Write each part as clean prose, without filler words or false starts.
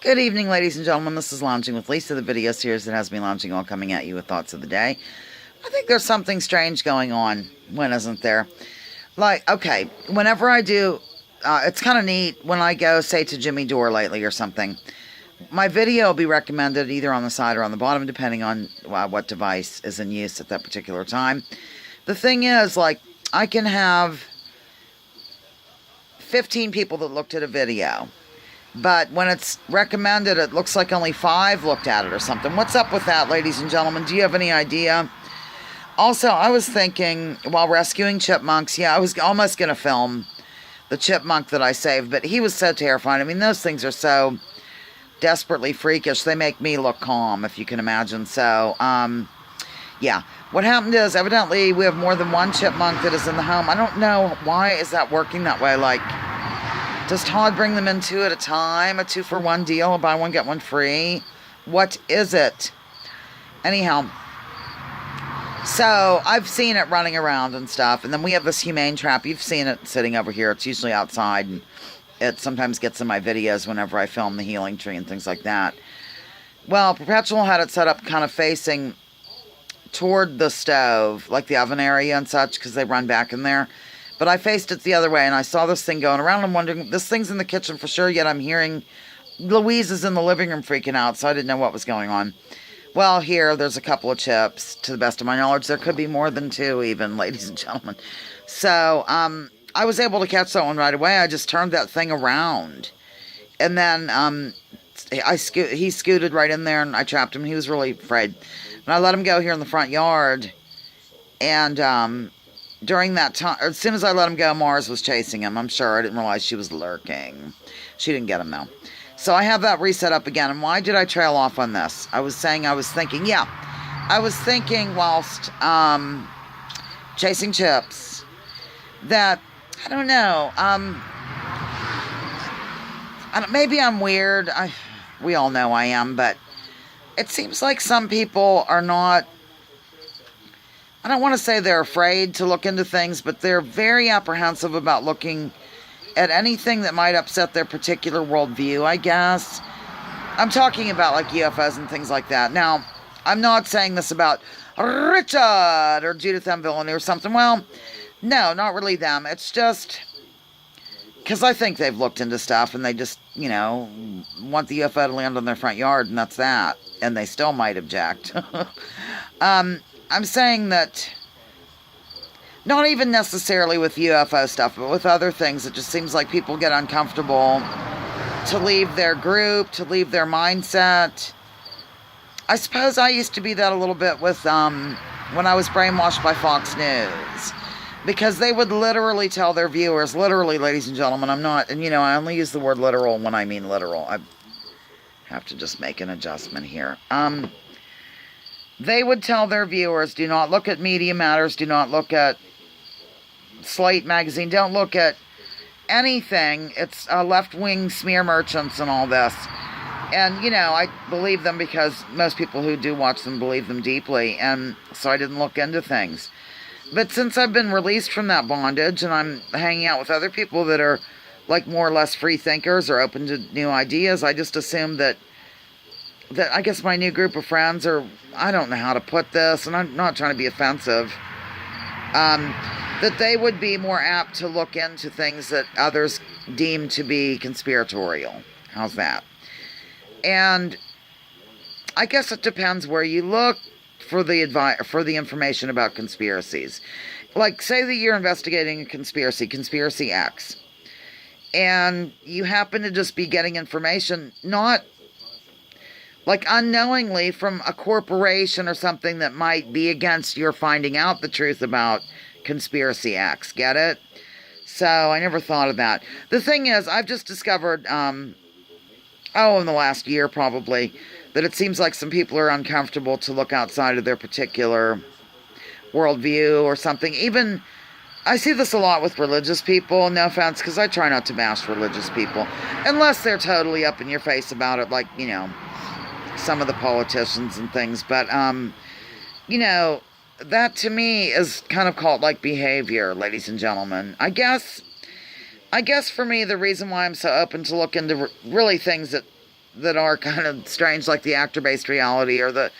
Good evening, ladies and gentlemen. This is Lounging with Lisa, the video series that has me lounging on, coming at you with thoughts of the day. I think there's something strange going on. When isn't there? Like, okay, whenever I do, it's kind of neat when I go, say, to Jimmy Dore lately or something. My video will be recommended either on the side or on the bottom, depending on what device is in use at that particular time. The thing is, like, I can have 15 people that looked at a video. But when it's recommended, it looks like only 5 looked at it or something. What's up with that, ladies and gentlemen? Do you have any idea? Also, I was thinking, while rescuing chipmunks, I was almost going to film the chipmunk that I saved, but he was so terrifying. I mean, those things are so desperately freakish. They make me look calm, if you can imagine. So, yeah. What happened is, evidently, we have more than one chipmunk that is in the home. I don't know why is that working that way. Like, does Todd bring them in 2 at a time? A 2-for-1 deal? A buy one, get one free? What is it? Anyhow, so I've seen it running around and stuff. And then we have this humane trap. You've seen it sitting over here. It's usually outside. And it sometimes gets in my videos whenever I film the healing tree and things like that. Well, Perpetual had it set up kind of facing toward the stove, like the oven area and such, because they run back in there. But I faced it the other way, and I saw this thing going around. I'm wondering, this thing's in the kitchen for sure, yet I'm hearing Louise is in the living room freaking out, so I didn't know what was going on. Well, here, there's a couple of chips. To the best of my knowledge, there could be more than 2 even, ladies and gentlemen. So, I was able to catch that one right away. I just turned that thing around. And then, he scooted right in there, and I trapped him. He was really afraid. And I let him go here in the front yard, and, during that time, as soon as I let him go, Mars was chasing him. I'm sure. I didn't realize she was lurking. She didn't get him, though. So I have that reset up again. And why did I trail off on this? I was thinking whilst chasing chips that, I don't know, maybe I'm weird. We all know I am, but it seems like some people are not, I don't want to say they're afraid to look into things, but they're very apprehensive about looking at anything that might upset their particular worldview, I guess. I'm talking about like UFOs and things like that. Now, I'm not saying this about Richard or Judith M. Villeneuve or something. Well, no, not really them. It's just because I think they've looked into stuff and they just, want the UFO to land on their front yard, and that's that. And they still might object. I'm saying that not even necessarily with UFO stuff, but with other things, it just seems like people get uncomfortable to leave their group, to leave their mindset. I suppose I used to be that a little bit with when I was brainwashed by Fox News, because they would literally tell their viewers, literally, ladies and gentlemen, I'm not, and I only use the word literal when I mean literal. I have to just make an adjustment here. They would tell their viewers, do not look at Media Matters, do not look at Slate magazine, don't look at anything. It's left-wing smear merchants and all this. And, I believe them because most people who do watch them believe them deeply, and so I didn't look into things. But since I've been released from that bondage, and I'm hanging out with other people that are, like, more or less free thinkers or open to new ideas, I just assumed that I guess my new group of friends are, I don't know how to put this, and I'm not trying to be offensive, that they would be more apt to look into things that others deem to be conspiratorial. How's that? And I guess it depends where you look for the information about conspiracies. Like, say that you're investigating a conspiracy X, and you happen to just be getting information, not like unknowingly from a corporation or something that might be against your finding out the truth about conspiracy X. Get it? So I never thought of that. The thing is, I've just discovered, in the last year probably, that it seems like some people are uncomfortable to look outside of their particular worldview or something. Even, I see this a lot with religious people. No offense, because I try not to bash religious people. Unless they're totally up in your face about it, like, some of the politicians and things, but that to me is kind of cult-like behavior, ladies and gentlemen. I guess for me, the reason why I'm so open to look into really things that that are kind of strange, like the actor-based reality or the,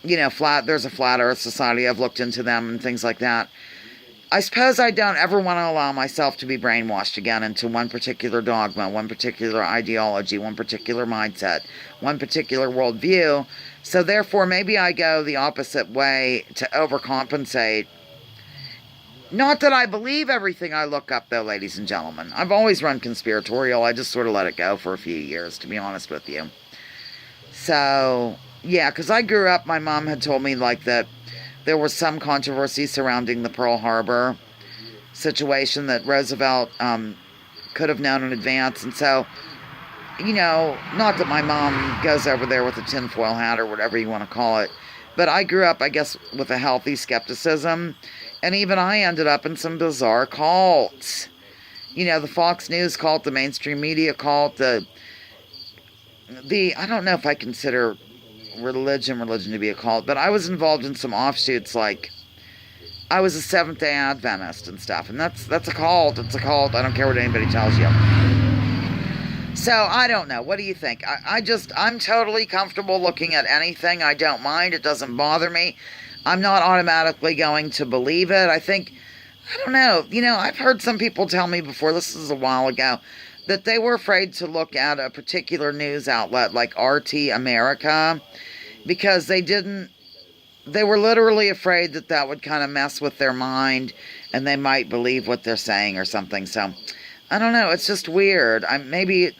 there's a Flat Earth Society. I've looked into them and things like that. I suppose I don't ever want to allow myself to be brainwashed again into one particular dogma, one particular ideology, one particular mindset, one particular worldview. So therefore, maybe I go the opposite way to overcompensate. Not that I believe everything I look up, though, ladies and gentlemen. I've always run conspiratorial. I just sort of let it go for a few years, to be honest with you. So, yeah, because I grew up, my mom had told me, like, that there was some controversy surrounding the Pearl Harbor situation that Roosevelt could have known in advance. And so, not that my mom goes over there with a tinfoil hat or whatever you want to call it, but I grew up, I guess, with a healthy skepticism. And even I ended up in some bizarre cults. The Fox News cult, the mainstream media cult, the I don't know if I consider religion to be a cult, but I was involved in some offshoots, like I was a Seventh-day Adventist and stuff, and that's a cult. It's a cult. I don't care what anybody tells you. So I don't know. What do you think? I'm totally comfortable looking at anything. I don't mind. It doesn't bother me. I'm not automatically going to believe it. I don't know. I've heard some people tell me before, this is a while ago, that they were afraid to look at a particular news outlet like RT America because they were literally afraid that would kind of mess with their mind and they might believe what they're saying or something. So, I don't know. It's just weird. Maybe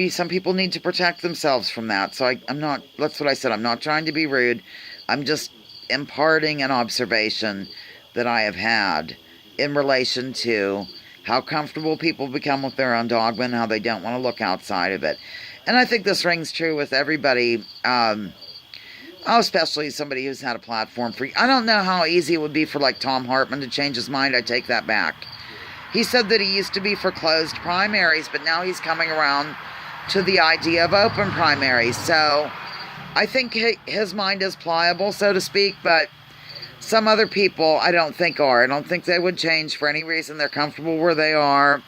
some people need to protect themselves from that. So that's what I said. I'm not trying to be rude. I'm just imparting an observation that I have had in relation to how comfortable people become with their own dogma and how they don't want to look outside of it. And I think this rings true with everybody, especially somebody who's had a platform for... I don't know how easy it would be for, like, Tom Hartman to change his mind. I take that back. He said that he used to be for closed primaries, but now he's coming around to the idea of open primaries. So I think his mind is pliable, so to speak, but some other people I don't think are. I don't think they would change for any reason. They're comfortable where they are.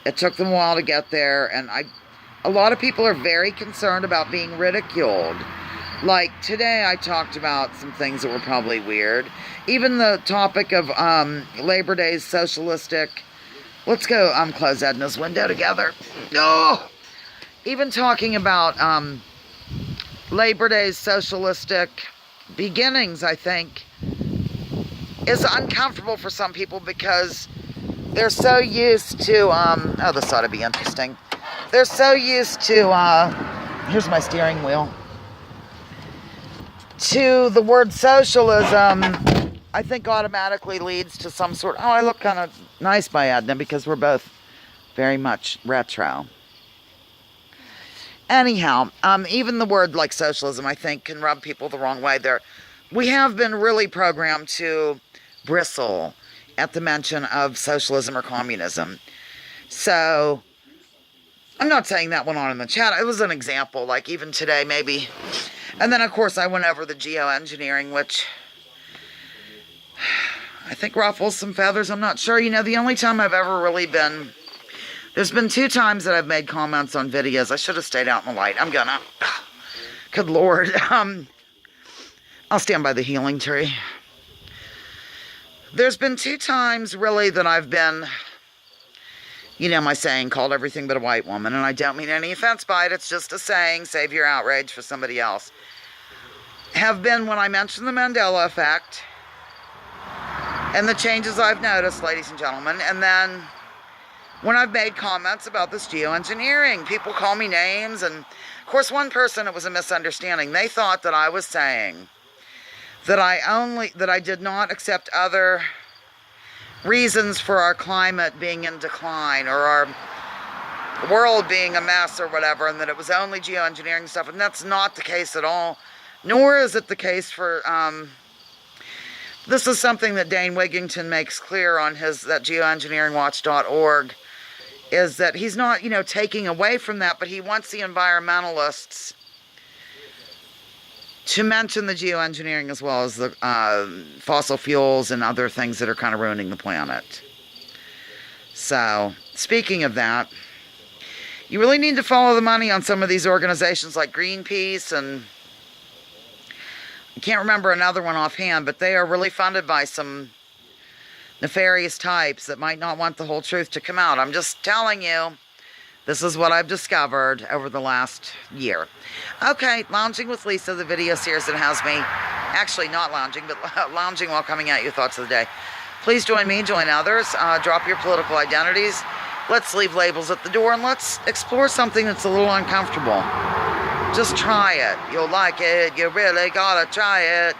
It took them a while to get there, and a lot of people are very concerned about being ridiculed. Like today I talked about some things that were probably weird. Even the topic of Labor Day's socialistic... Let's go close Edna's window together. Oh! Even talking about Labor Day's socialistic beginnings, I think, is uncomfortable for some people because they're so used to, this ought to be interesting. They're so used to, here's my steering wheel, to the word socialism, I think automatically leads to some sort, I look kind of nice by Edna because we're both very much retro. Anyhow, even the word like socialism, I think, can rub people the wrong way. We have been really programmed to bristle at the mention of socialism or communism. So, I'm not saying that went on in the chat. It was an example, like even today, maybe. And then, of course, I went over the geoengineering, which I think ruffles some feathers. I'm not sure. The only time I've ever really been... There's been 2 times that I've made comments on videos. I should have stayed out in the light. I'm gonna. Good Lord. I'll stand by the healing tree. There's been 2 times, really, that I've been, my saying, called everything but a white woman. And I don't mean any offense by it. It's just a saying. Save your outrage for somebody else. Have been when I mentioned the Mandela effect and the changes I've noticed, ladies and gentlemen. And then when I've made comments about this geoengineering, people call me names. And, of course, one person, it was a misunderstanding. They thought that I was saying that I did not accept other reasons for our climate being in decline or our world being a mess or whatever, and that it was only geoengineering stuff. And that's not the case at all. Nor is it the case for... this is something that Dane Wigington makes clear on that geoengineeringwatch.org, is that he's not, taking away from that, but he wants the environmentalists to mention the geoengineering as well as the fossil fuels and other things that are kind of ruining the planet. So, speaking of that, You really need to follow the money on some of these organizations like Greenpeace, and I can't remember another one offhand, but they are really funded by some nefarious types that might not want the whole truth to come out. I'm just telling you, this is what I've discovered over the last year. Okay, Lounging with Lisa, the video series that has me, actually not lounging, but lounging while coming at you, thoughts of the day. Please join me, join others, drop your political identities. Let's leave labels at the door, and let's explore something that's a little uncomfortable. Just try it. You'll like it. You really gotta try it.